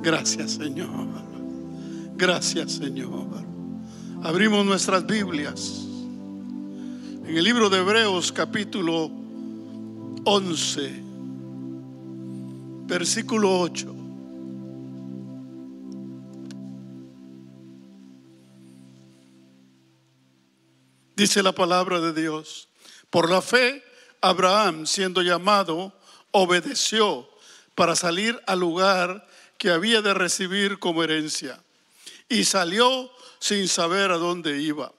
Gracias, Señor. Gracias, Señor. Abrimos nuestras Biblias en el libro de Hebreos capítulo 11, versículo 8. Dice la palabra de Dios: por la fe, Abraham, siendo llamado, obedeció para salir al lugar que había de recibir como herencia, y salió sin saber a dónde iba.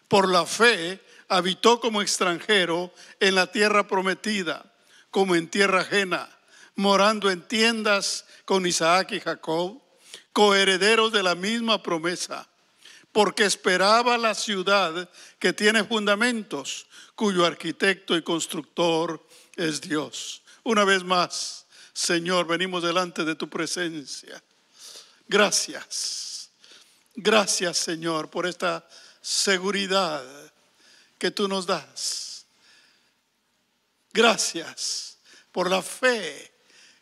Por la fe, habitó como extranjero en la tierra prometida, como en tierra ajena, morando en tiendas con Isaac y Jacob, coherederos de la misma promesa, porque esperaba la ciudad que tiene fundamentos, cuyo arquitecto y constructor es Dios. Una vez más, Señor, venimos delante de tu presencia. Gracias. Gracias, Señor, por esta seguridad que tú nos das. Gracias por la fe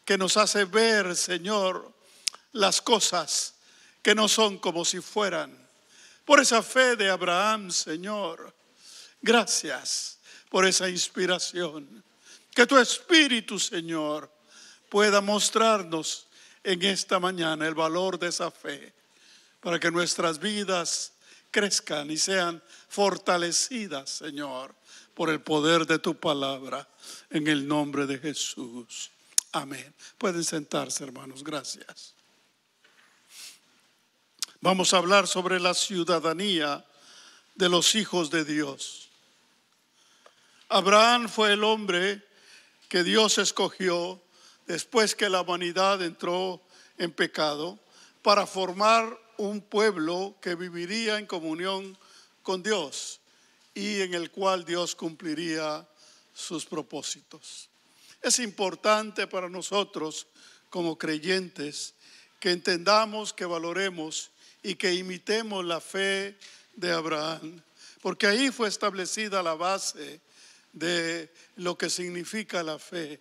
que nos hace ver, Señor, las cosas que no son como si fueran. Por esa fe de Abraham, Señor. Gracias por esa inspiración. Que tu Espíritu, Señor, pueda mostrarnos en esta mañana el valor de esa fe, para que nuestras vidas crezcan y sean fortalecidas, Señor, por el poder de tu palabra, en el nombre de Jesús. Amén. Pueden sentarse, hermanos. Gracias. Vamos a hablar sobre la ciudadanía de los hijos de Dios. Abraham fue el hombre que Dios escogió después que la humanidad entró en pecado, para formar un pueblo que viviría en comunión con Dios y en el cual Dios cumpliría sus propósitos. Es importante para nosotros como creyentes que entendamos, que valoremos y que imitemos la fe de Abraham, porque ahí fue establecida la base de lo que significa la fe.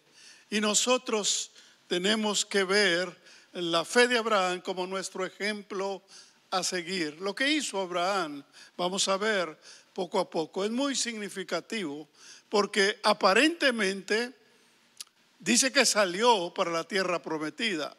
Y nosotros tenemos que ver la fe de Abraham como nuestro ejemplo a seguir. Lo que hizo Abraham, vamos a ver poco a poco, es muy significativo, porque aparentemente dice que salió para la tierra prometida,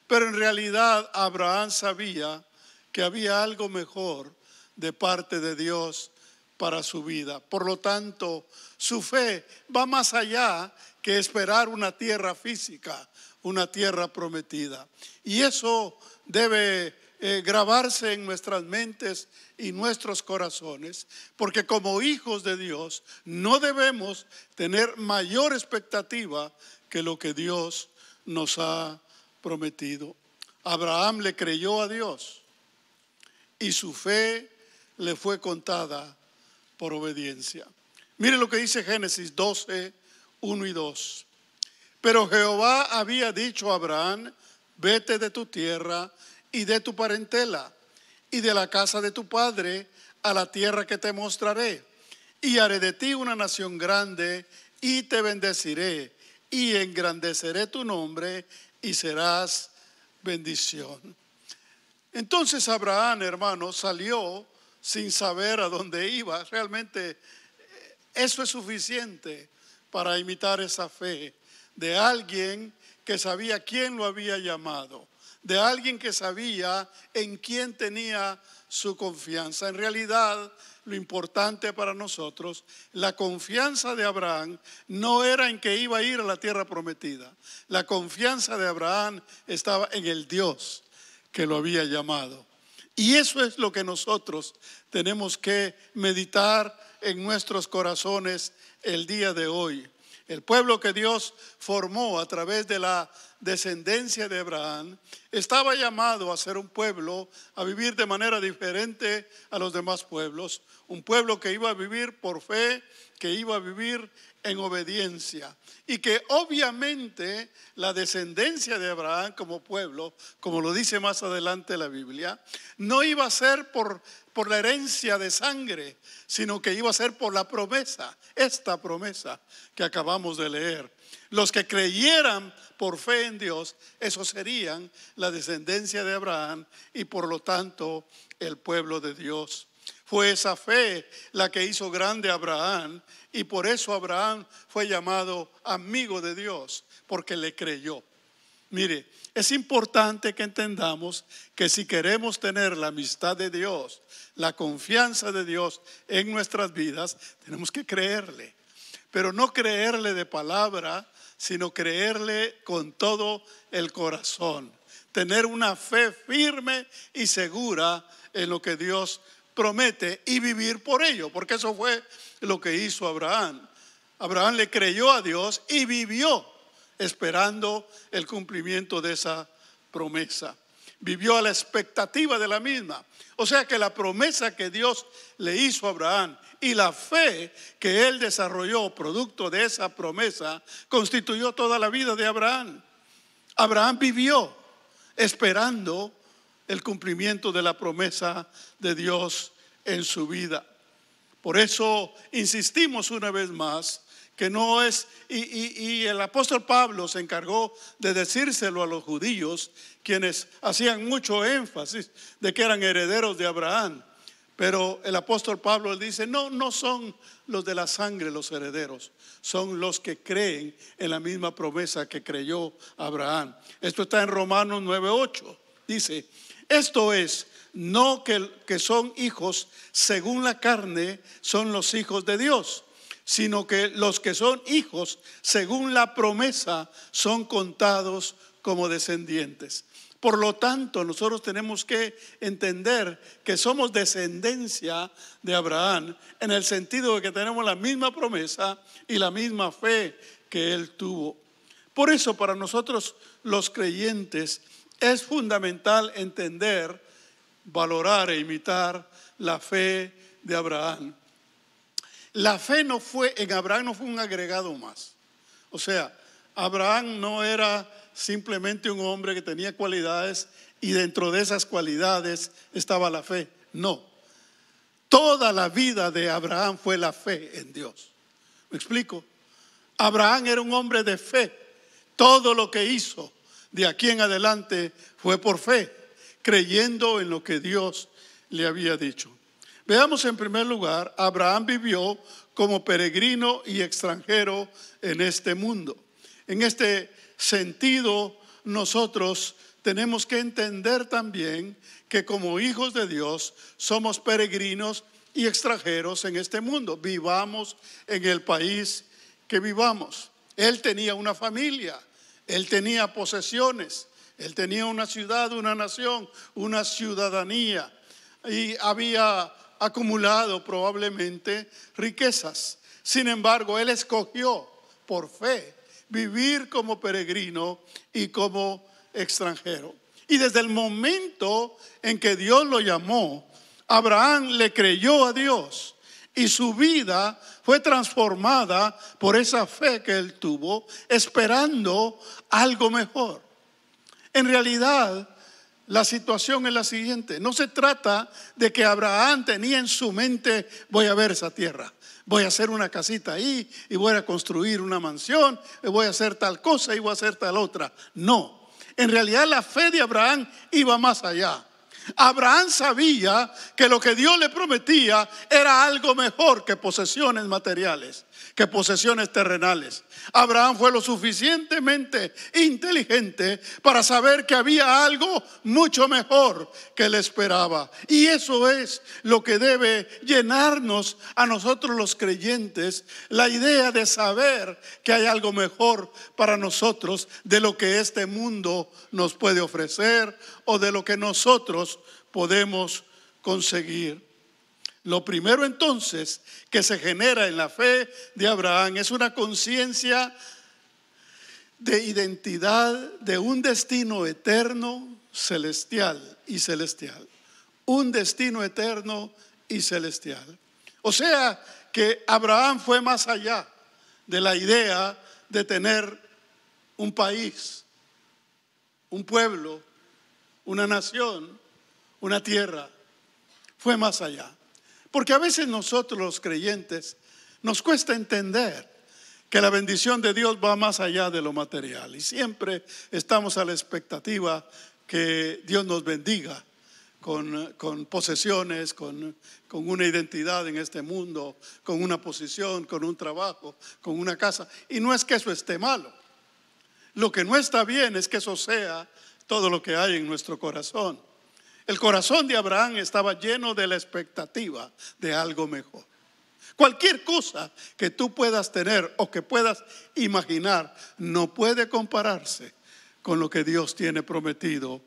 pero en realidad Abraham sabía que había algo mejor de parte de Dios para su vida. Por lo tanto, su fe va más allá que esperar una tierra física, una tierra prometida. Y eso debe grabarse en nuestras mentes y nuestros corazones, porque como hijos de Dios no debemos tener mayor expectativa que lo que Dios nos ha prometido. Abraham le creyó a Dios y su fe le fue contada por obediencia. Mire lo que dice Génesis 12, 1 y 2. Pero Jehová había dicho a Abraham: vete de tu tierra y de tu parentela y de la casa de tu padre a la tierra que te mostraré, y haré de ti una nación grande, y te bendeciré, y engrandeceré tu nombre, y serás bendición. Entonces Abraham, hermano, salió sin saber a dónde iba. Realmente eso es suficiente para imitar esa fe de alguien que sabía quién lo había llamado, de alguien que sabía en quién tenía su confianza. En realidad, lo importante para nosotros, la confianza de Abraham no era en que iba a ir a la tierra prometida. La confianza de Abraham estaba en el Dios que lo había llamado. Y eso es lo que nosotros tenemos que meditar en nuestros corazones el día de hoy. El pueblo que Dios formó a través de la descendencia de Abraham estaba llamado a ser un pueblo, a vivir de manera diferente a los demás pueblos. Un pueblo que iba a vivir por fe, que iba a vivir en obediencia. Y que obviamente la descendencia de Abraham como pueblo, como lo dice más adelante la Biblia, no iba a ser por la herencia de sangre, sino que iba a ser por la promesa, esta promesa que acabamos de leer. Los que creyeran por fe en Dios, esos serían la descendencia de Abraham y por lo tanto el pueblo de Dios. Fue esa fe la que hizo grande a Abraham, y por eso Abraham fue llamado amigo de Dios, porque le creyó. Mire, es importante que entendamos que si queremos tener la amistad de Dios, la confianza de Dios en nuestras vidas, tenemos que creerle. Pero no creerle de palabra, sino creerle con todo el corazón. Tener una fe firme y segura en lo que Dios promete y vivir por ello, porque eso fue lo que hizo Abraham. Abraham le creyó a Dios y vivió esperando el cumplimiento de esa promesa. Vivió a la expectativa de la misma. O sea que la promesa que Dios le hizo a Abraham y la fe que él desarrolló producto de esa promesa constituyó toda la vida de Abraham. Abraham vivió esperando el cumplimiento de la promesa de Dios en su vida. Por eso insistimos una vez más que no es, y el apóstol Pablo se encargó de decírselo a los judíos, quienes hacían mucho énfasis de que eran herederos de Abraham. Pero el apóstol Pablo dice, no son los de la sangre los herederos, son los que creen en la misma promesa que creyó Abraham. Esto está en Romanos 9:8. Dice, esto es, no que son hijos según la carne son los hijos de Dios, sino que los que son hijos según la promesa son contados como descendientes. Por lo tanto, nosotros tenemos que entender que somos descendencia de Abraham en el sentido de que tenemos la misma promesa y la misma fe que él tuvo. Por eso, para nosotros los creyentes es fundamental entender, valorar e imitar la fe de Abraham. La fe en Abraham no fue un agregado más. O sea, Abraham no era simplemente un hombre que tenía cualidades y dentro de esas cualidades estaba la fe. No. Toda la vida de Abraham fue la fe en Dios. ¿Me explico? Abraham era un hombre de fe. Todo lo que hizo de aquí en adelante fue por fe, creyendo en lo que Dios le había dicho. Veamos en primer lugar, Abraham vivió como peregrino y extranjero en este mundo. En este sentido, nosotros tenemos que entender también que como hijos de Dios somos peregrinos y extranjeros en este mundo. Vivamos en el país que vivamos. Él tenía una familia, él tenía posesiones, él tenía una ciudad, una nación, una ciudadanía y había acumulado probablemente riquezas. Sin embargo, él escogió por fe vivir como peregrino y como extranjero. Y desde el momento en que Dios lo llamó, Abraham le creyó a Dios y su vida fue transformada por esa fe que él tuvo, esperando algo mejor. En realidad, la situación es la siguiente. No se trata de que Abraham tenía en su mente, voy a ver esa tierra, voy a hacer una casita ahí y voy a construir una mansión, y voy a hacer tal cosa y voy a hacer tal otra. No, en realidad la fe de Abraham iba más allá. Abraham sabía que lo que Dios le prometía era algo mejor que posesiones materiales, que posesiones terrenales. Abraham fue lo suficientemente inteligente para saber que había algo mucho mejor que le esperaba. Y eso es lo que debe llenarnos a nosotros los creyentes, la idea de saber que hay algo mejor para nosotros de lo que este mundo nos puede ofrecer o de lo que nosotros podemos conseguir. Lo primero entonces que se genera en la fe de Abraham es una conciencia de identidad de un destino eterno, celestial y celestial. Un destino eterno y celestial. O sea que Abraham fue más allá de la idea de tener un país, un pueblo, una nación, una tierra. Fue más allá. Porque a veces nosotros los creyentes nos cuesta entender que la bendición de Dios va más allá de lo material. Y siempre estamos a la expectativa que Dios nos bendiga con posesiones, con una identidad en este mundo, con una posición, con un trabajo, con una casa. Y no es que eso esté malo. Lo que no está bien es que eso sea todo lo que hay en nuestro corazón. El corazón de Abraham estaba lleno de la expectativa de algo mejor. Cualquier cosa que tú puedas tener o que puedas imaginar no puede compararse con lo que Dios tiene prometido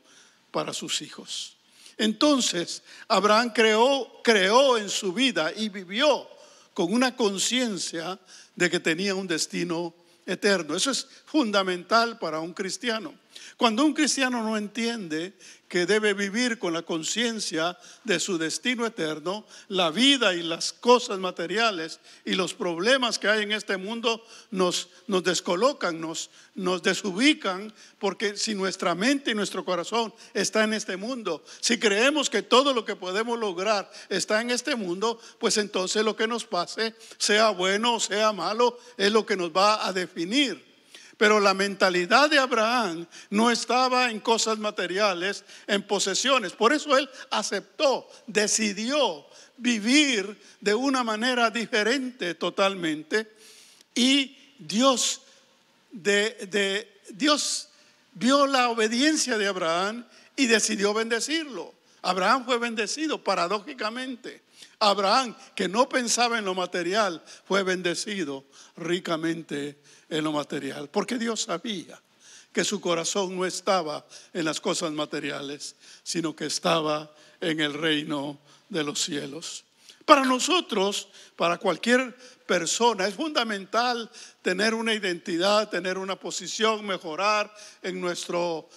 para sus hijos. Entonces, Abraham creó en su vida y vivió con una conciencia de que tenía un destino eterno. Eso es fundamental para un cristiano. Cuando un cristiano no entiende que debe vivir con la conciencia de su destino eterno, la vida y las cosas materiales y los problemas que hay en este mundo nos descolocan, nos desubican, porque si nuestra mente y nuestro corazón está en este mundo, si creemos que todo lo que podemos lograr está en este mundo, pues entonces lo que nos pase, sea bueno o sea malo, es lo que nos va a definir. Pero la mentalidad de Abraham no estaba en cosas materiales, en posesiones. Por eso él aceptó, decidió vivir de una manera diferente totalmente. Y Dios vio la obediencia de Abraham y decidió bendecirlo. Abraham fue bendecido paradójicamente. Abraham, que no pensaba en lo material, fue bendecido ricamente en lo material, porque Dios sabía que su corazón no estaba en las cosas materiales, sino que estaba en el reino de los cielos. Para nosotros, para cualquier persona, es fundamental tener una identidad, tener una posición, mejorar en nuestro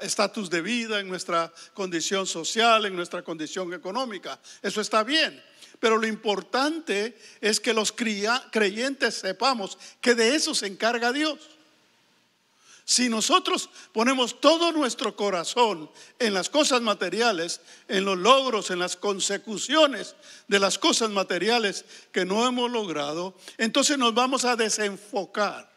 estatus de vida, en nuestra condición social, en nuestra condición económica. Eso está bien. Pero lo importante es que los creyentes sepamos que de eso se encarga Dios. Si nosotros ponemos todo nuestro corazón en las cosas materiales, en los logros, en las consecuciones de las cosas materiales que no hemos logrado, entonces nos vamos a desenfocar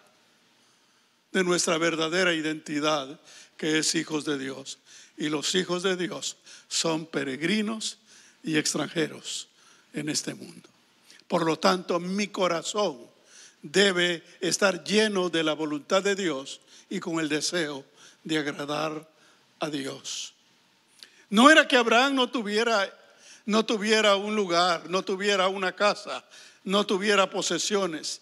de nuestra verdadera identidad, que es hijos de Dios. Y los hijos de Dios son peregrinos y extranjeros en este mundo. Por lo tanto, mi corazón debe estar lleno de la voluntad de Dios y con el deseo de agradar a Dios. No era que Abraham no tuviera un lugar, no tuviera una casa, no tuviera posesiones.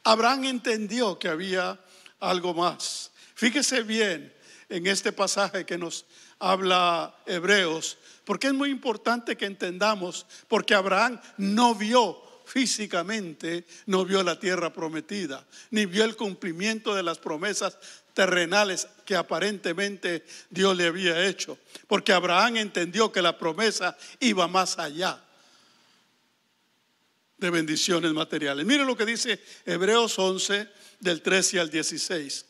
Abraham entendió que había algo más. Fíjese bien en este pasaje que nos habla Hebreos, porque es muy importante que entendamos, porque Abraham no vio físicamente, no vio la tierra prometida, ni vio el cumplimiento de las promesas terrenales que aparentemente Dios le había hecho, porque Abraham entendió que la promesa iba más allá de bendiciones materiales. Mire lo que dice Hebreos 11 del 13 al 16.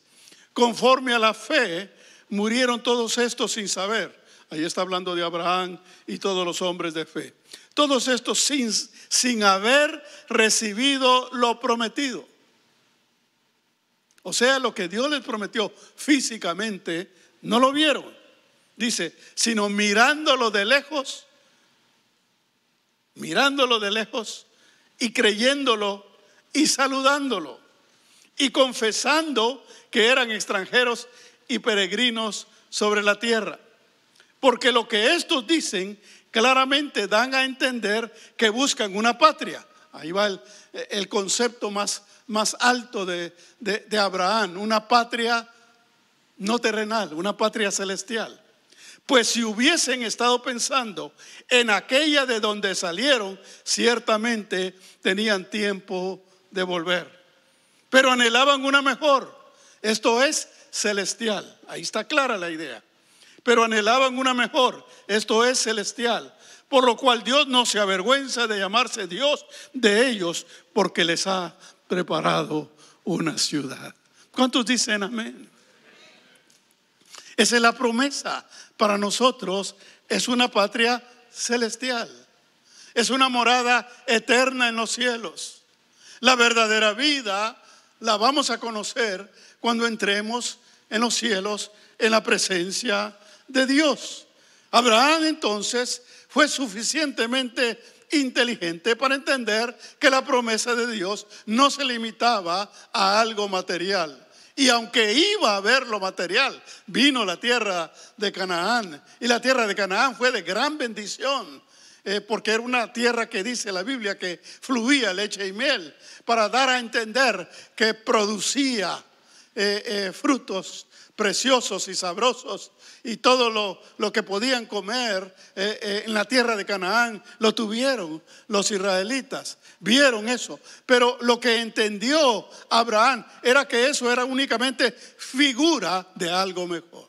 Conforme a la fe murieron todos estos sin saber. Ahí está hablando de Abraham y todos los hombres de fe. Todos estos sin haber recibido lo prometido. O sea, lo que Dios les prometió físicamente, no lo vieron. Dice, sino mirándolo de lejos y creyéndolo y saludándolo y confesando que eran extranjeros y peregrinos sobre la tierra. Porque lo que estos dicen claramente dan a entender que buscan una patria. Ahí va el concepto más alto de Abraham, una patria no terrenal, una patria celestial. Pues si hubiesen estado pensando en aquella de donde salieron, ciertamente tenían tiempo de volver. Pero anhelaban una mejor, esto es celestial. Ahí está clara la idea. Pero anhelaban una mejor, esto es celestial. Por lo cual Dios no se avergüenza de llamarse Dios de ellos, porque les ha preparado una ciudad. ¿Cuántos dicen amén? Esa es la promesa para nosotros. Es una patria celestial. Es una morada eterna en los cielos. La verdadera vida la vamos a conocer cuando entremos en los cielos en la presencia de Dios. Abraham entonces fue suficientemente inteligente para entender que la promesa de Dios no se limitaba a algo material. Y aunque iba a haber lo material, vino la tierra de Canaán. Y la tierra de Canaán fue de gran bendición, porque era una tierra que dice la Biblia que fluía leche y miel, para dar a entender que producía frutos preciosos y sabrosos, y todo lo que podían comer en la tierra de Canaán lo tuvieron los israelitas. Vieron eso, pero lo que entendió Abraham era que eso era únicamente figura de algo mejor.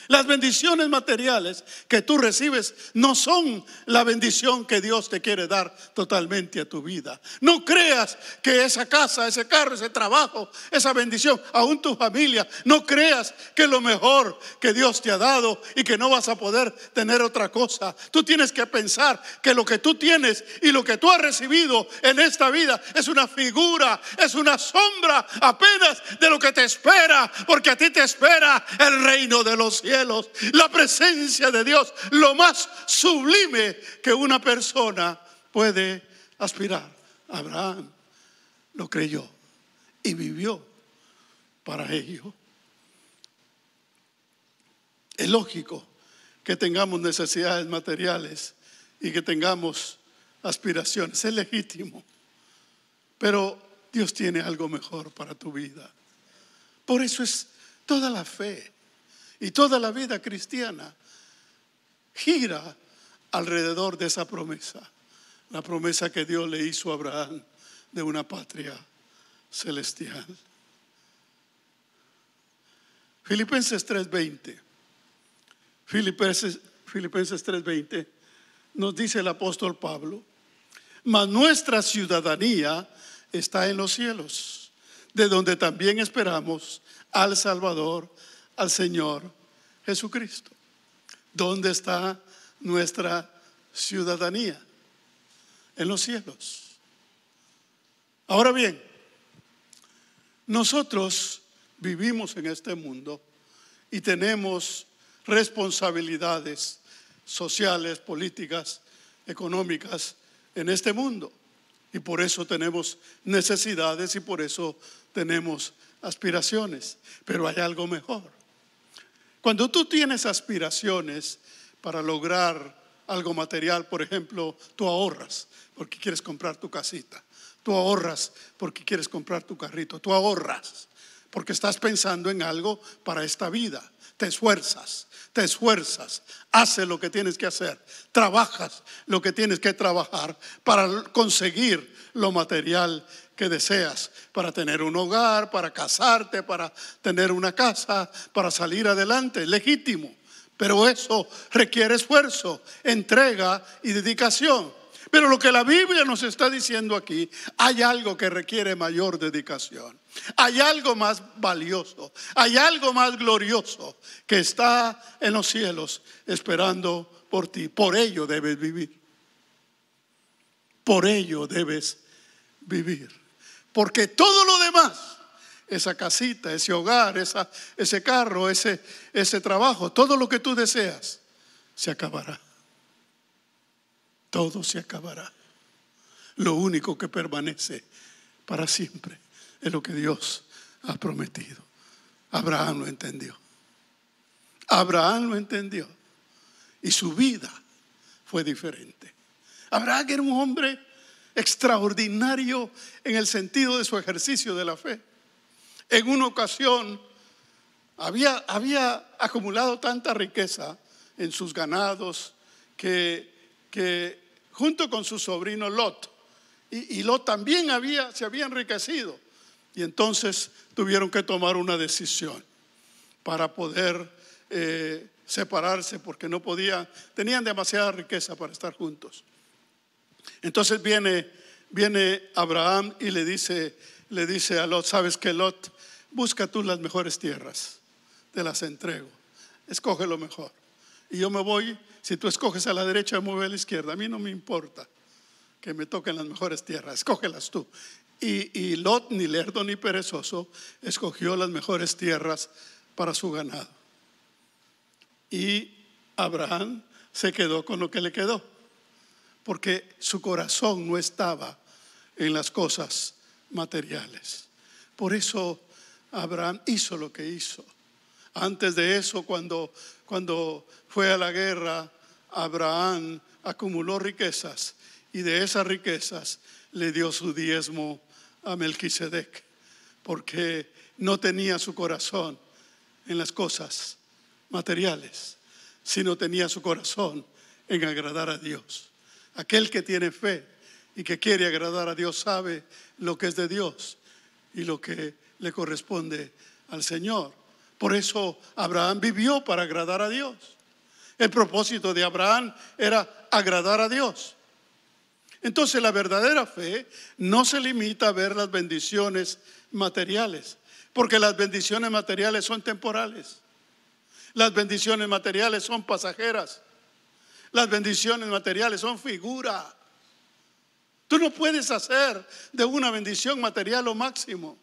Las bendiciones materiales que tú recibes no son la bendición que Dios te quiere dar totalmente a tu vida. No creas que esa casa, ese carro, ese trabajo, esa bendición, aún tu familia, no creas que es lo mejor que Dios te ha dado y que no vas a poder tener otra cosa. Tú tienes que pensar que lo que tú tienes y lo que tú has recibido en esta vida es una figura, es una sombra apenas de lo que te espera, porque a ti te espera el reino de los cielos. La presencia de Dios, lo más sublime que una persona puede aspirar. Abraham lo creyó y vivió para ello. Es lógico que tengamos necesidades materiales y que tengamos aspiraciones, es legítimo, pero Dios tiene algo mejor para tu vida. Por eso es toda la fe y toda la vida cristiana gira alrededor de esa promesa, la promesa que Dios le hizo a Abraham de una patria celestial. Filipenses 3:20. Filipenses 3:20 nos dice el apóstol Pablo: mas nuestra ciudadanía está en los cielos, de donde también esperamos al Salvador, al Señor Jesucristo. ¿Dónde está nuestra ciudadanía? En los cielos. Ahora bien, nosotros vivimos en este mundo y tenemos responsabilidades sociales, políticas, económicas en este mundo, y por eso tenemos necesidades y por eso tenemos aspiraciones. Pero hay algo mejor. Cuando tú tienes aspiraciones para lograr algo material, por ejemplo, tú ahorras porque quieres comprar tu casita, tú ahorras porque quieres comprar tu carrito, tú ahorras porque estás pensando en algo para esta vida. Te esfuerzas, haces lo que tienes que hacer, trabajas lo que tienes que trabajar para conseguir lo material que deseas, para tener un hogar, para casarte, para tener una casa, para salir adelante. Legítimo, pero eso requiere esfuerzo, entrega y dedicación. Pero lo que la Biblia nos está diciendo aquí, hay algo que requiere mayor dedicación. Hay algo más valioso, hay algo más glorioso que está en los cielos esperando por ti. Por ello debes vivir. Por ello debes vivir. Porque todo lo demás, esa casita, ese hogar, ese carro, ese trabajo, todo lo que tú deseas, se acabará. Todo se acabará. Lo único que permanece para siempre es lo que Dios ha prometido. Abraham lo entendió. Abraham lo entendió. Y su vida fue diferente. Abraham era un hombre extraordinario en el sentido de su ejercicio de la fe. En una ocasión había acumulado tanta riqueza en sus ganados que junto con su sobrino Lot, y Lot también se había enriquecido, y entonces tuvieron que tomar una decisión para poder separarse, porque no podían, tenían demasiada riqueza para estar juntos. Entonces viene Abraham y le dice le dice a Lot: sabes que, Lot, busca tú las mejores tierras, te las entrego, escoge lo mejor. Y yo me voy, si tú escoges a la derecha, me voy a la izquierda, a mí no me importa que me toquen las mejores tierras, escógelas tú. Y Lot, ni lerdo ni perezoso, escogió las mejores tierras para su ganado. Y Abraham se quedó con lo que le quedó, porque su corazón no estaba en las cosas materiales. Por eso Abraham hizo lo que hizo. Antes de eso, cuando fue a la guerra, Abraham acumuló riquezas, y de esas riquezas le dio su diezmo a Melquisedec, porque no tenía su corazón en las cosas materiales, sino tenía su corazón en agradar a Dios. Aquel que tiene fe y que quiere agradar a Dios sabe lo que es de Dios y lo que le corresponde al Señor. Por eso Abraham vivió para agradar a Dios. El propósito de Abraham era agradar a Dios. Entonces la verdadera fe no se limita a ver las bendiciones materiales, porque las bendiciones materiales son temporales. Las bendiciones materiales son pasajeras. Las bendiciones materiales son figura. Tú no puedes hacer de una bendición material lo máximo.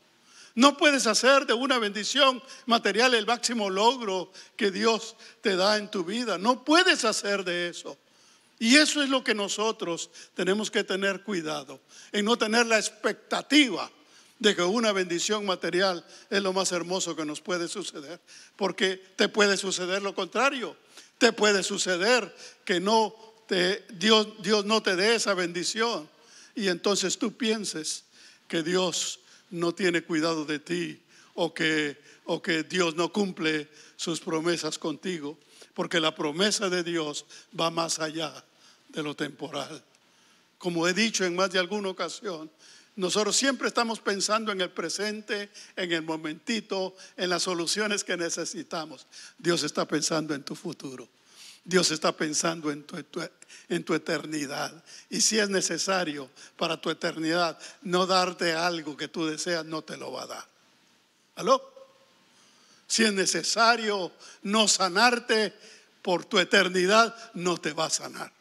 No puedes hacer de una bendición material el máximo logro que Dios te da en tu vida. No puedes hacer de eso. Y eso es lo que nosotros tenemos que tener cuidado, en no tener la expectativa de que una bendición material es lo más hermoso que nos puede suceder, porque te puede suceder lo contrario. Te puede suceder que Dios no te dé esa bendición, y entonces tú pienses que Dios no tiene cuidado de ti, o que Dios no cumple sus promesas contigo, porque la promesa de Dios va más allá de lo temporal. Como he dicho en más de alguna ocasión, nosotros siempre estamos pensando en el presente, en el momentito, en las soluciones que necesitamos. Dios está pensando en tu futuro. Dios está pensando en tu eternidad. Y si es necesario para tu eternidad no darte algo que tú deseas, no te lo va a dar. ¿Aló? Si es necesario no sanarte por tu eternidad, no te va a sanar.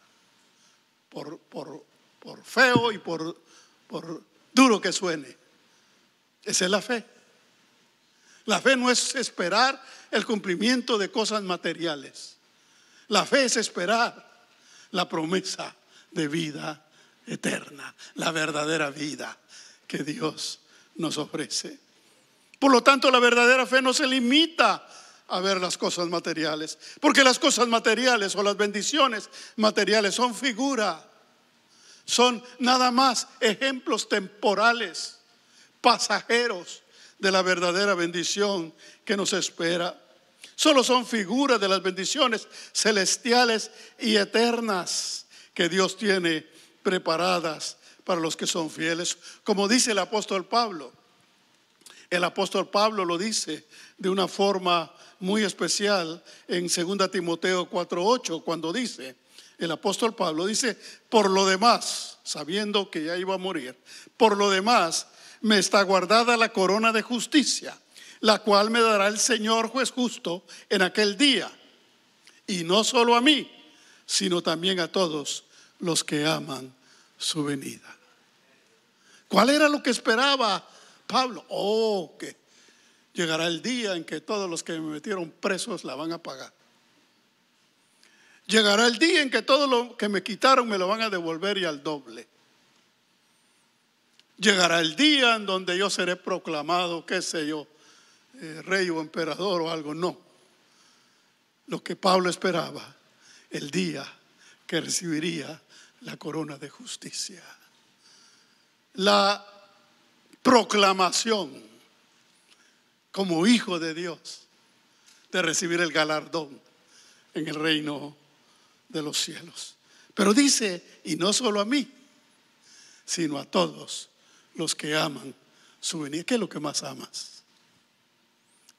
Por feo y por duro que suene. Esa es la fe. La fe no es esperar el cumplimiento de cosas materiales. La fe es esperar la promesa de vida eterna, la verdadera vida que Dios nos ofrece. Por lo tanto, la verdadera fe no se limita a ver las cosas materiales, porque las cosas materiales o las bendiciones materiales son figura, son nada más ejemplos temporales, pasajeros de la verdadera bendición que nos espera. Solo son figuras de las bendiciones celestiales y eternas que Dios tiene preparadas para los que son fieles. Como dice el apóstol Pablo. El apóstol Pablo lo dice de una forma muy especial en 2 Timoteo 4:8, cuando dice, el apóstol Pablo dice: por lo demás, sabiendo que ya iba a morir, por lo demás me está guardada la corona de justicia, la cual me dará el Señor juez justo en aquel día, y no solo a mí, sino también a todos los que aman su venida. ¿Cuál era lo que esperaba Pablo? Que llegará el día en que todos los que me metieron presos la van a pagar. Llegará el día en que todo lo que me quitaron me lo van a devolver y al doble. Llegará el día en donde yo seré proclamado, qué sé yo, rey o emperador o algo. No. Lo que Pablo esperaba, el día que recibiría la corona de justicia. La proclamación como hijo de Dios de recibir el galardón en el reino de los cielos. Pero dice, y no solo a mí, sino a todos los que aman su venida. ¿Qué es lo que más amas?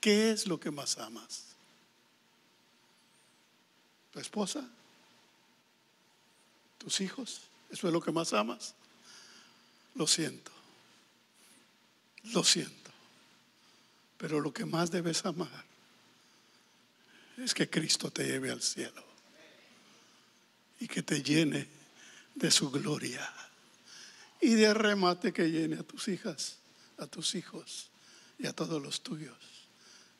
¿Qué es lo que más amas? ¿Tu esposa? ¿Tus hijos? ¿Eso es lo que más amas? Lo siento. Lo siento, pero lo que más debes amar es que Cristo te lleve al cielo y que te llene de su gloria, y de remate que llene a tus hijas, a tus hijos y a todos los tuyos.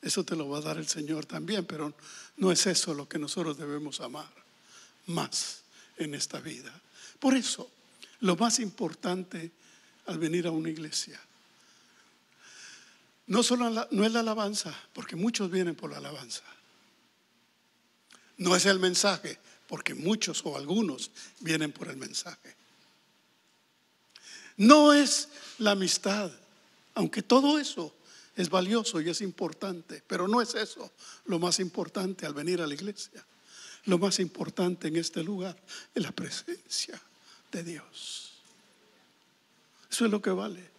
Eso te lo va a dar el Señor también, pero no es eso lo que nosotros debemos amar más en esta vida. Por eso, lo más importante al venir a una iglesia no es la alabanza, porque muchos vienen por la alabanza. No es el mensaje, porque muchos o algunos vienen por el mensaje. No es la amistad, aunque todo eso es valioso y es importante, pero no es eso lo más importante al venir a la iglesia. Lo más importante en este lugar es la presencia de Dios. Eso es lo que vale.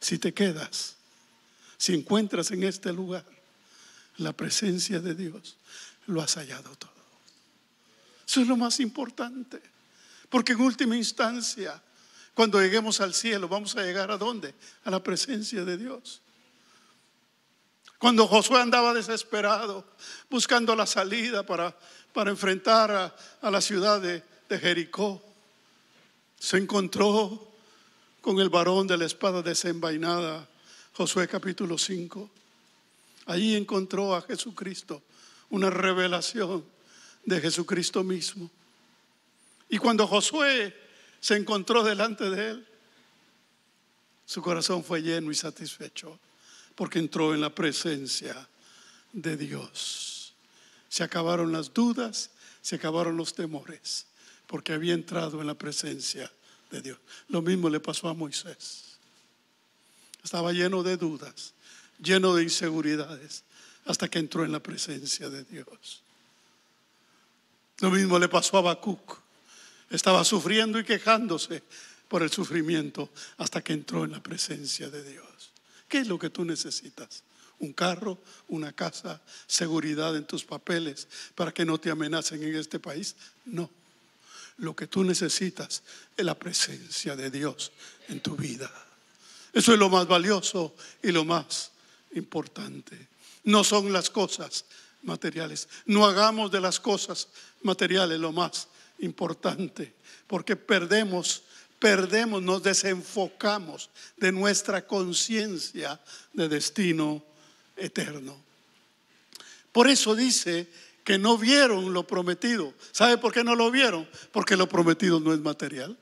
Si te quedas, si encuentras en este lugar la presencia de Dios, lo has hallado todo. Eso es lo más importante, porque en última instancia, cuando lleguemos al cielo, vamos a llegar ¿a dónde? A la presencia de Dios. Cuando Josué andaba desesperado, buscando la salida para enfrentar a la ciudad de Jericó, se encontró con el varón de la espada desenvainada, Josué capítulo 5. Allí encontró a Jesucristo, una revelación de Jesucristo mismo. Y cuando Josué se encontró delante de él, su corazón fue lleno y satisfecho, porque entró en la presencia de Dios. Se acabaron las dudas, se acabaron los temores, porque había entrado en la presencia de Dios. Lo mismo le pasó a Moisés. Estaba lleno de dudas, lleno de inseguridades, hasta que entró en la presencia de Dios. Lo mismo le pasó a Habacuc. Estaba sufriendo y quejándose por el sufrimiento, hasta que entró en la presencia de Dios. ¿Qué es lo que tú necesitas? ¿Un carro, una casa, seguridad en tus papeles para que no te amenacen en este país? No. Lo que tú necesitas es la presencia de Dios en tu vida. Eso es lo más valioso y lo más importante. No son las cosas materiales. No hagamos de las cosas materiales lo más importante, porque perdemos, nos desenfocamos de nuestra conciencia de destino eterno. Por eso dice que no vieron lo prometido. ¿Sabe por qué no lo vieron? Porque lo prometido no es material.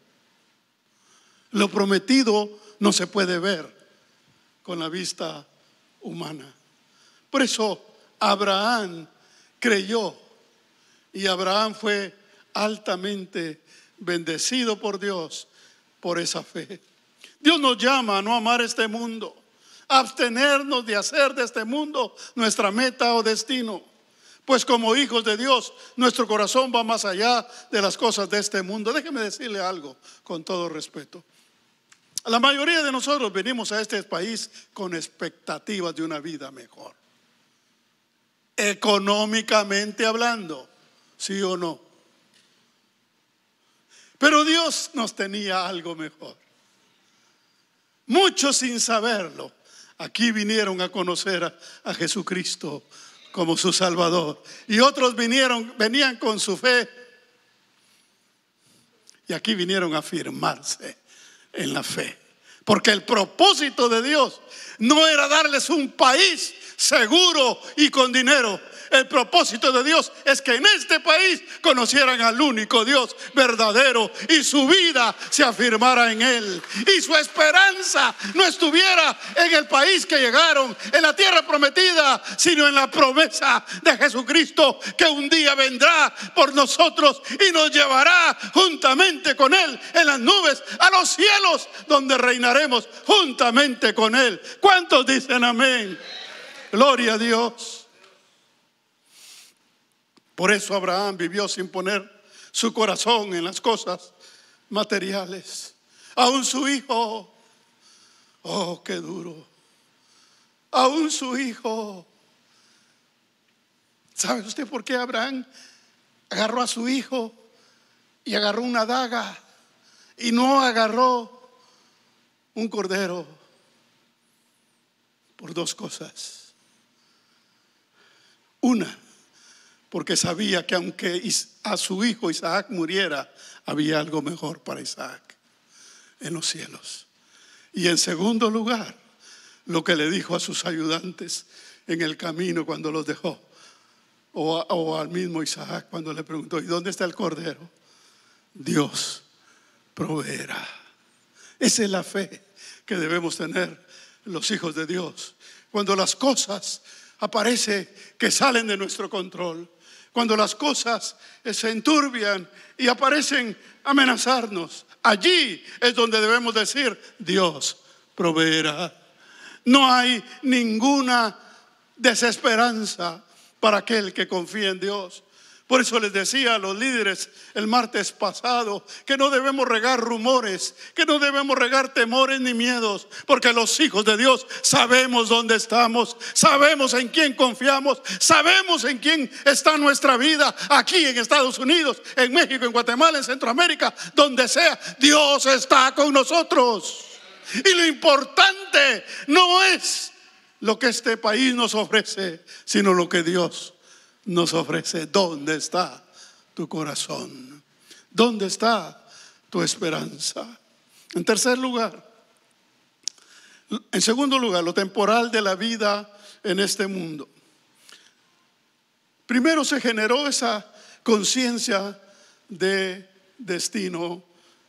Lo prometido no se puede ver con la vista humana. Por eso Abraham creyó, y Abraham fue altamente bendecido por Dios por esa fe. Dios nos llama a no amar este mundo, a abstenernos de hacer de este mundo nuestra meta o destino. Pues como hijos de Dios, nuestro corazón va más allá de las cosas de este mundo. Déjeme decirle algo con todo respeto. La mayoría de nosotros venimos a este país con expectativas de una vida mejor, económicamente hablando, ¿sí o no? Pero Dios nos tenía algo mejor. Muchos sin saberlo, aquí vinieron a conocer a Jesucristo como su Salvador. Y otros venían con su fe. Y aquí vinieron a firmarse en la fe. Porque el propósito de Dios no era darles un país seguro y con dinero. El propósito de Dios es que en este país conocieran al único Dios verdadero y su vida se afirmara en Él. Y su esperanza no estuviera en el país que llegaron, en la tierra prometida, sino en la promesa de Jesucristo, que un día vendrá por nosotros y nos llevará juntamente con Él en las nubes a los cielos, donde reinaremos juntamente con Él. ¿Cuántos dicen amén? Gloria a Dios. Por eso Abraham vivió sin poner su corazón en las cosas materiales. Aún su hijo, oh, qué duro. Aún su hijo. ¿Sabe usted por qué Abraham agarró a su hijo y agarró una daga y no agarró un cordero por dos cosas. Una, porque sabía que aunque a su hijo Isaac muriera, había algo mejor para Isaac en los cielos. Y en segundo lugar, lo que le dijo a sus ayudantes en el camino cuando los dejó, o al mismo Isaac cuando le preguntó: ¿y dónde está el cordero? Dios proveerá. Esa es la fe que debemos tener los hijos de Dios. Cuando las cosas aparece que salen de nuestro control, cuando las cosas se enturbian y aparecen a amenazarnos, allí es donde debemos decir: Dios proveerá. No hay ninguna desesperanza para aquel que confía en Dios. Por eso les decía a los líderes el martes pasado que no debemos regar rumores, que no debemos regar temores ni miedos, porque los hijos de Dios sabemos dónde estamos, sabemos en quién confiamos, sabemos en quién está nuestra vida, aquí en Estados Unidos, en México, en Guatemala, en Centroamérica, donde sea. Dios está con nosotros. Y lo importante no es lo que este país nos ofrece, sino lo que Dios nos ofrece. ¿Dónde está tu corazón? ¿Dónde está tu esperanza? En tercer lugar, en segundo lugar, lo temporal de la vida en este mundo. Primero se generó esa conciencia de destino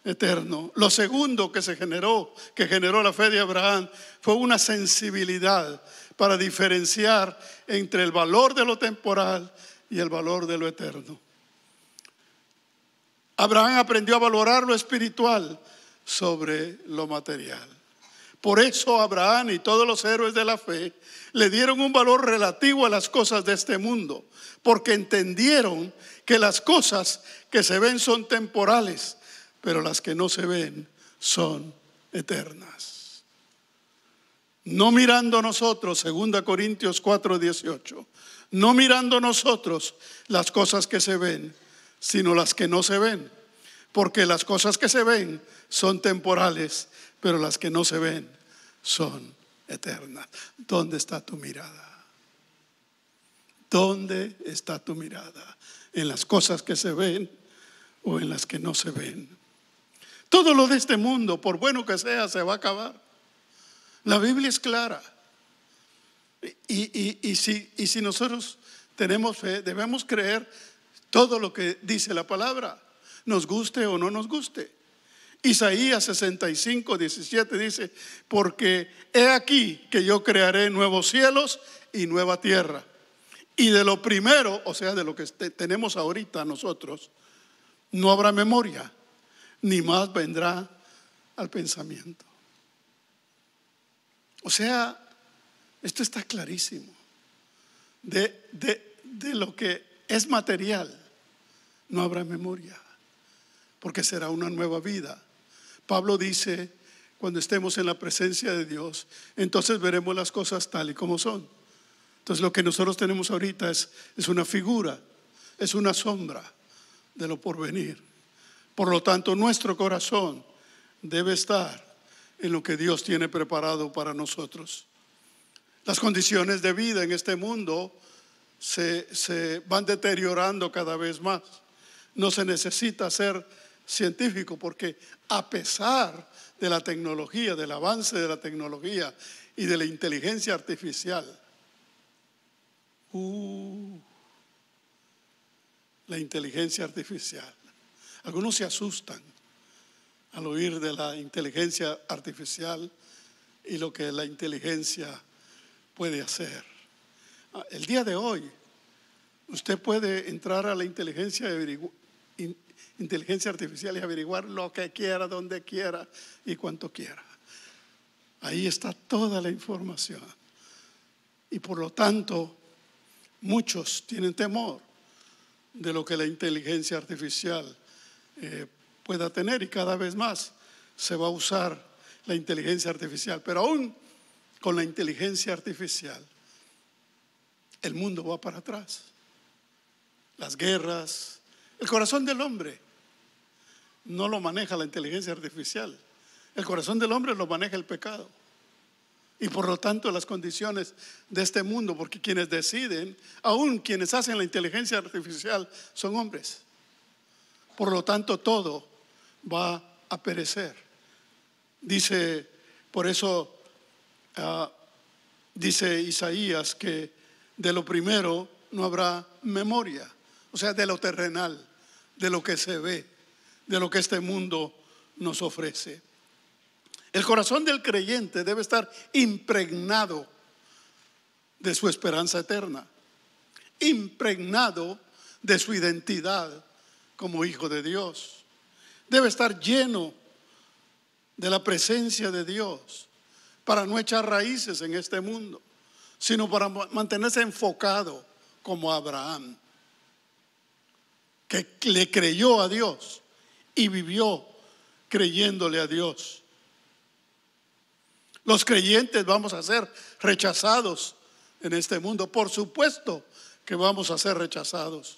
eterno. Lo segundo que generó la fe de Abraham, fue una sensibilidad para diferenciar entre el valor de lo temporal y el valor de lo eterno. Abraham aprendió a valorar lo espiritual sobre lo material. Por eso Abraham y todos los héroes de la fe le dieron un valor relativo a las cosas de este mundo, porque entendieron que las cosas que se ven son temporales, pero las que no se ven son eternas. No mirando nosotros, 2 Corintios 4:18, no mirando nosotros las cosas que se ven, sino las que no se ven, porque las cosas que se ven son temporales, pero las que no se ven son eternas. ¿Dónde está tu mirada? ¿Dónde está tu mirada? ¿En las cosas que se ven o en las que no se ven? Todo lo de este mundo, por bueno que sea, se va a acabar. La Biblia es clara. Y si nosotros tenemos fe, debemos creer todo lo que dice la palabra, nos guste o no nos guste. Isaías 65:17 dice: porque he aquí que yo crearé nuevos cielos y nueva tierra, y de lo primero, o sea, de lo que tenemos ahorita nosotros, no habrá memoria, ni más vendrá al pensamiento. O sea, esto está clarísimo. De lo que es material no habrá memoria, porque será una nueva vida. Pablo dice: cuando estemos en la presencia de Dios, entonces veremos las cosas tal y como son. Entonces lo que nosotros tenemos ahorita es una figura, es una sombra de lo porvenir. Por lo tanto, nuestro corazón debe estar en lo que Dios tiene preparado para nosotros. Las condiciones de vida en este mundo se van deteriorando cada vez más. No se necesita ser científico, porque a pesar de la tecnología, del avance de la tecnología y de la inteligencia artificial, la inteligencia artificial, algunos se asustan al oír de la inteligencia artificial y lo que la inteligencia puede hacer. El día de hoy, usted puede entrar a la inteligencia artificial y averiguar lo que quiera, donde quiera y cuanto quiera. Ahí está toda la información. Y por lo tanto, muchos tienen temor de lo que la inteligencia artificial pueda tener, y cada vez más se va a usar la inteligencia artificial. Pero aún con la inteligencia artificial, el mundo va para atrás. Las guerras, el corazón del hombre no lo maneja la inteligencia artificial. El corazón del hombre lo maneja el pecado. Y por lo tanto las condiciones de este mundo, porque quienes deciden, aún quienes hacen la inteligencia artificial, son hombres. Por lo tanto todo va a perecer. Dice, por eso dice Isaías que de lo primero no habrá memoria. O sea, de lo terrenal, de lo que se ve, de lo que este mundo nos ofrece. El corazón del creyente debe estar impregnado de su esperanza eterna, impregnado de su identidad como hijo de Dios. Debe estar lleno de la presencia de Dios para no echar raíces en este mundo, sino para mantenerse enfocado como Abraham, que le creyó a Dios y vivió creyéndole a Dios. Los creyentes vamos a ser rechazados en este mundo. Por supuesto que vamos a ser rechazados.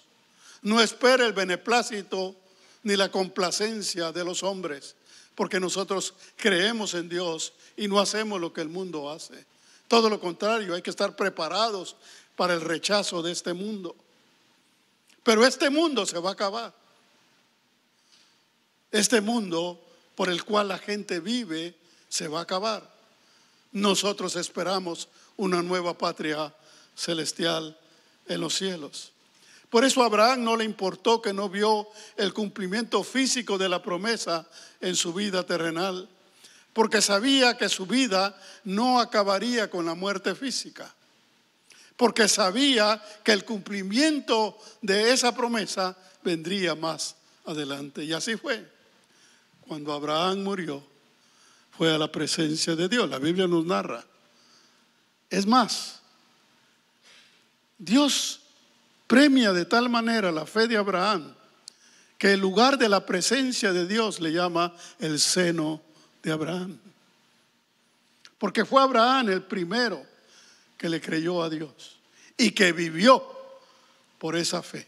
No espere el beneplácito ni la complacencia de los hombres, porque nosotros creemos en Dios y no hacemos lo que el mundo hace. Todo lo contrario, hay que estar preparados para el rechazo de este mundo. Pero este mundo se va a acabar. Este mundo por el cual la gente vive se va a acabar. Nosotros esperamos una nueva patria celestial en los cielos. Por eso a Abraham no le importó que no vio el cumplimiento físico de la promesa en su vida terrenal, porque sabía que su vida no acabaría con la muerte física, porque sabía que el cumplimiento de esa promesa vendría más adelante. Y así fue. Cuando Abraham murió, fue a la presencia de Dios. La Biblia nos narra. Es más, Dios premia de tal manera la fe de Abraham que el lugar de la presencia de Dios le llama el seno de Abraham. Porque fue Abraham el primero que le creyó a Dios y que vivió por esa fe.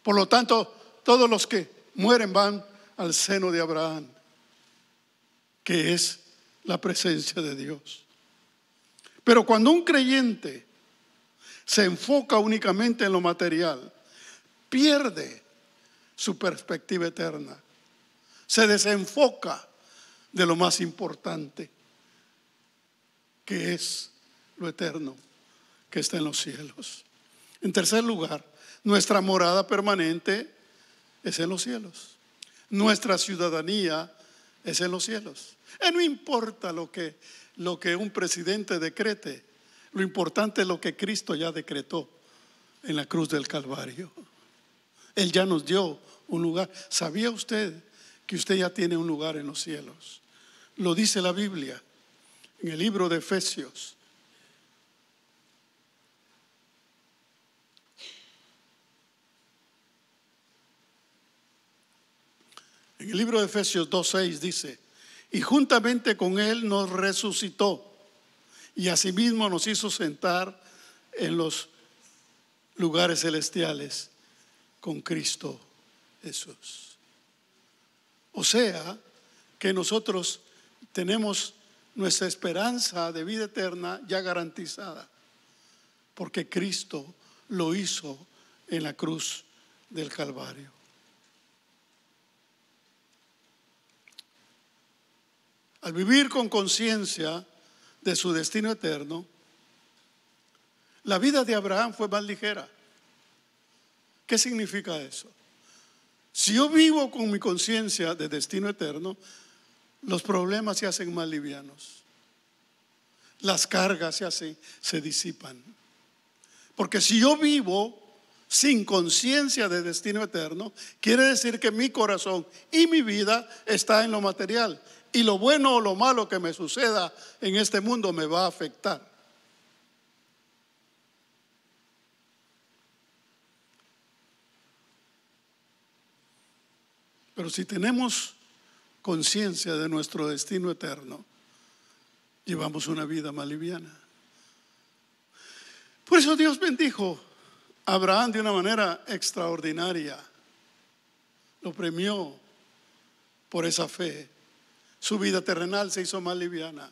Por lo tanto, todos los que mueren van al seno de Abraham, que es la presencia de Dios. Pero cuando un creyente se enfoca únicamente en lo material, pierde su perspectiva eterna, se desenfoca de lo más importante, que es lo eterno, que está en los cielos. En tercer lugar, nuestra morada permanente es en los cielos. Nuestra ciudadanía es en los cielos. No importa lo que un presidente decrete, lo importante es lo que Cristo ya decretó en la cruz del Calvario. Él ya nos dio un lugar. ¿Sabía usted que usted ya tiene un lugar en los cielos? Lo dice la Biblia en el libro de Efesios. En el libro de Efesios 2:6 dice: y juntamente con Él nos resucitó y asimismo nos hizo sentar en los lugares celestiales con Cristo Jesús. O sea, que nosotros tenemos nuestra esperanza de vida eterna ya garantizada, porque Cristo lo hizo en la cruz del Calvario. Al vivir con conciencia de su destino eterno, la vida de Abraham fue más ligera. ¿Qué significa eso? Si yo vivo con mi conciencia de destino eterno, los problemas se hacen más livianos. Las cargas se disipan. Porque si yo vivo sin conciencia de destino eterno, quiere decir que mi corazón y mi vida está en lo material. Y lo bueno o lo malo que me suceda en este mundo me va a afectar. Pero si tenemos conciencia de nuestro destino eterno, llevamos una vida más liviana. Por eso Dios bendijo a Abraham de una manera extraordinaria. Lo premió por esa fe. su vida terrenal se hizo más liviana,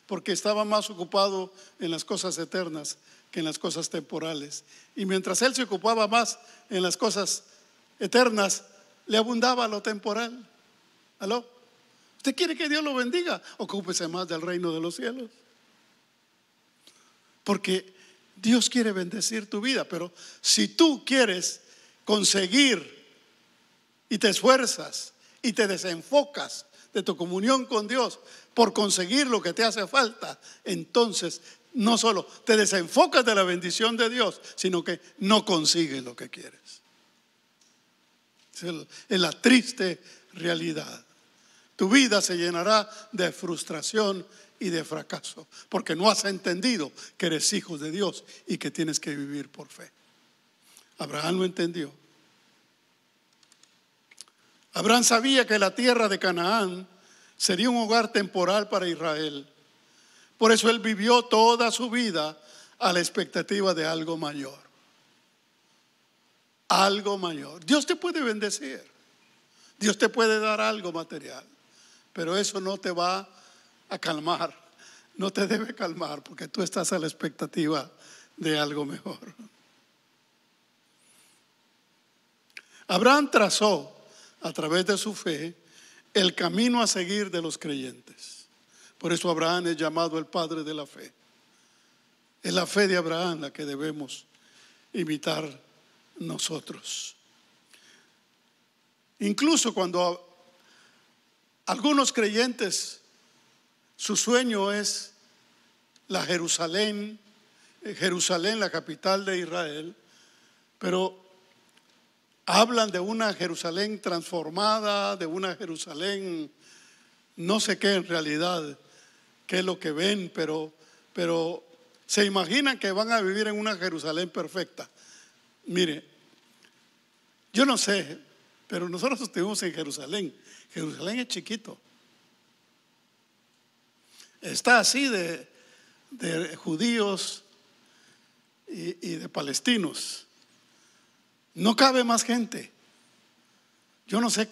porque estaba más ocupado en las cosas eternas que en las cosas temporales. Y mientras él se ocupaba más en las cosas eternas, le abundaba lo temporal. ¿Aló? ¿Usted quiere que Dios lo bendiga? Ocúpese más del reino de los cielos. Porque Dios quiere bendecir tu vida, pero si tú quieres conseguir y te esfuerzas y te desenfocas de tu comunión con Dios por conseguir lo que te hace falta, entonces no solo te desenfocas de la bendición de Dios, sino que no consigues lo que quieres. Es la triste realidad. Tu vida se llenará de frustración y de fracaso, porque no has entendido que eres hijo de Dios y que tienes que vivir por fe. Abraham lo entendió. Abraham sabía que la tierra de Canaán sería un hogar temporal para Israel. Por eso él vivió toda su vida a la expectativa de algo mayor. Algo mayor. Dios te puede bendecir. Dios te puede dar algo material. Pero eso no te va a calmar. No te debe calmar, porque tú estás a la expectativa de algo mejor. Abraham trazó a través de su fe el camino a seguir de los creyentes. Por eso Abraham es llamado el padre de la fe. Es la fe de Abraham la que debemos imitar nosotros. Incluso cuando algunos creyentes, su sueño es la Jerusalén, la capital de Israel, pero hablan de una Jerusalén transformada, de una Jerusalén, no sé qué en realidad, qué es lo que ven, pero se imaginan que van a vivir en una Jerusalén perfecta. Mire, yo no sé, pero nosotros estuvimos en Jerusalén. Jerusalén es chiquito. Está así de judíos y de palestinos. No cabe más gente. Yo no sé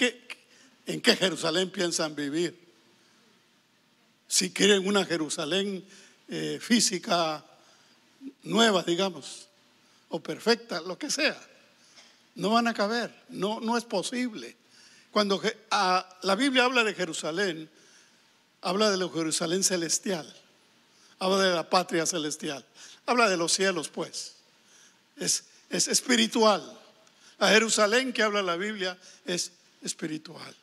en qué Jerusalén piensan vivir. Si quieren una Jerusalén física nueva, digamos, o perfecta, lo que sea, no van a caber. No es posible. Cuando la Biblia habla de Jerusalén, habla de la Jerusalén celestial, habla de la patria celestial, habla de los cielos, pues. Es espiritual. La Jerusalén que habla la Biblia es espiritual.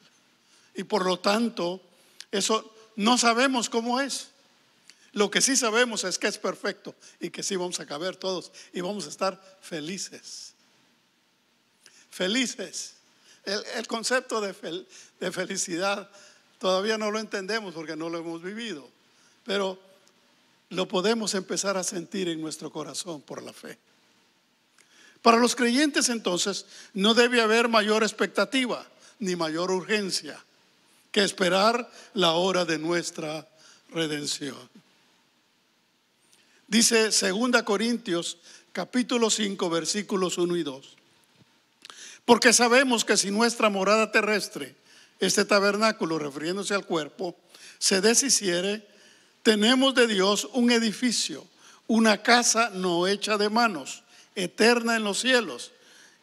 Y por lo tanto, eso no sabemos cómo es. Lo que sí sabemos es que es perfecto y que sí vamos a caber todos y vamos a estar felices. Felices. El concepto de felicidad todavía no lo entendemos porque no lo hemos vivido, pero lo podemos empezar a sentir en nuestro corazón por la fe. Para los creyentes entonces no debe haber mayor expectativa ni mayor urgencia que esperar la hora de nuestra redención. Dice 2 Corintios capítulo 5 versículos 1 y 2. Porque sabemos que si nuestra morada terrestre, este tabernáculo, refiriéndose al cuerpo, se deshiciere, tenemos de Dios un edificio, una casa no hecha de manos, eterna en los cielos.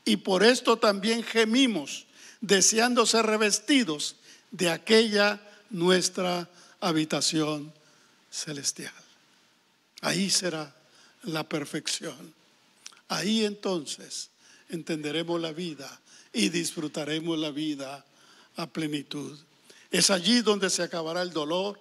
Y por esto también gemimos, deseando ser revestidos de aquella nuestra habitación celestial. Ahí será la perfección. Ahí entonces entenderemos la vida y disfrutaremos la vida a plenitud. Es allí donde se acabará el dolor,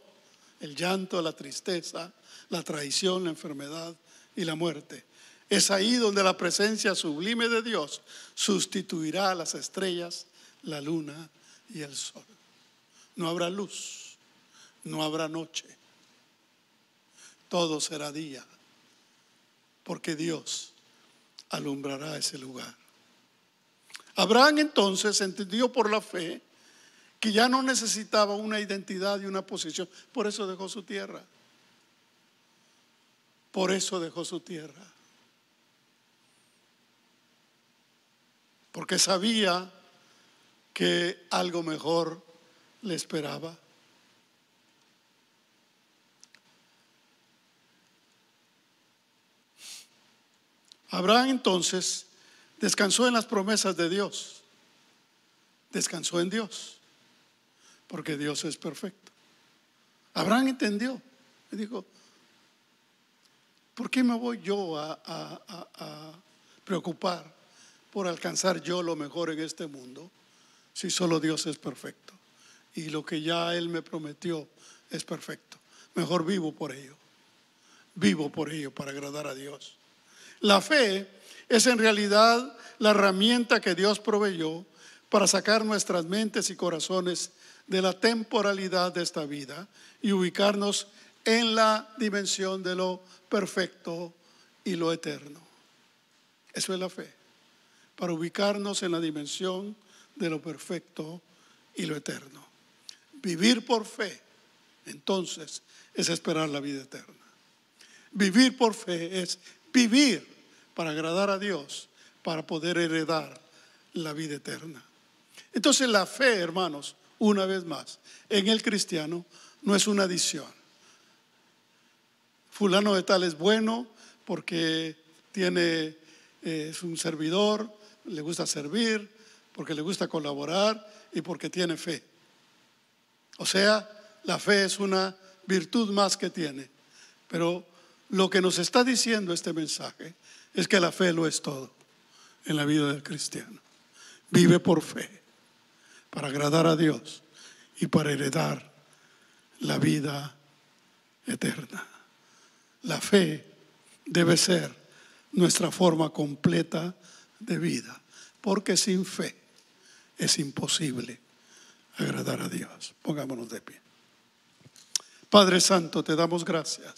el llanto, la tristeza, la traición, la enfermedad y la muerte. Es ahí donde la presencia sublime de Dios sustituirá a las estrellas, la luna y el sol. No habrá luz, no habrá noche. Todo será día, porque Dios alumbrará ese lugar. Abraham entonces entendió por la fe que ya no necesitaba una identidad y una posición. Por eso dejó su tierra. Por eso dejó su tierra. Porque sabía que algo mejor le esperaba. Abraham entonces descansó en las promesas de Dios. Descansó en Dios, porque Dios es perfecto. Abraham entendió y dijo: ¿por qué me voy yo a preocupar por alcanzar yo lo mejor en este mundo si solo Dios es perfecto? Y lo que ya Él me prometió es perfecto. Mejor vivo por ello. Vivo por ello para agradar a Dios. La fe es en realidad la herramienta que Dios proveyó para sacar nuestras mentes y corazones de la temporalidad de esta vida y ubicarnos en la dimensión de lo perfecto y lo eterno. Eso es la fe, para ubicarnos en la dimensión de lo perfecto y lo eterno. Vivir por fe, entonces, es esperar la vida eterna. Vivir por fe es vivir para agradar a Dios, para poder heredar la vida eterna. Entonces la fe, hermanos, una vez más, en el cristiano no es una adición. Fulano de tal es bueno porque es un servidor, le gusta servir, porque le gusta colaborar y porque tiene fe. O sea, la fe es una virtud más que tiene. Pero lo que nos está diciendo este mensaje es que la fe lo es todo en la vida del cristiano. Vive por fe, para agradar a Dios y para heredar la vida eterna. La fe debe ser nuestra forma completa de vida, porque sin fe es imposible agradar a Dios. Pongámonos de pie. Padre Santo, te damos gracias